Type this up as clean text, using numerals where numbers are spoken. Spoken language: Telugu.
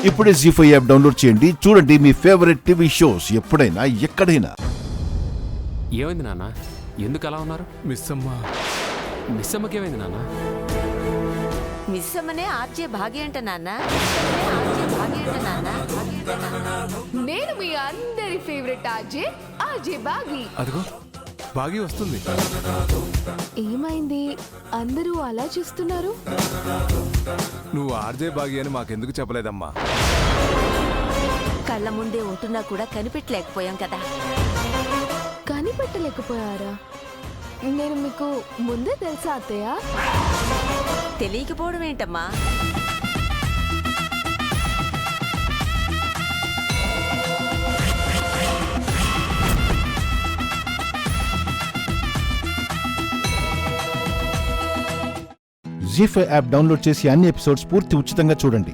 ఇప్పుడే జీ5 యాప్ డౌన్లోడ్ చేయండి. చూడండి మీ ఫేవరెట్ టీవీ షోస్ ఎప్పుడైనా ఎక్కడైనా. ఏమైంది నాన్న? ఎందుకు అలా ఉన్నారు? మిస్ మిస్సమ్మకి ఏమైంది నాన్న? మిస్ అమ్మనే ఆర్జే భాగ్య అంట నాన్న. నేను మీ అందరి ఫేవరెట్ ఆర్జే బాగి. అదిగో బాగి వస్తుంది. ఏమైంది అందరూ అలా చూస్తున్నారు? నువ్వు ఆర్జే బాగి అని మాకెందుకు చెప్పలేదమ్మా? కళ్ళ ముందే ఉంటున్నా కూడా కనిపెట్టలేకపోయాం కదా. కనిపెట్టలేకపోయారా? నేను మీకు ముందే తెలుసా అత్తయ్య? తెలియకపోవడం ఏంటమ్మా? జీ5 యాప్ డౌన్లోడ్ చేసి అన్ని ఎపిసోడ్స్ పూర్తి ఉచితంగా చూడండి.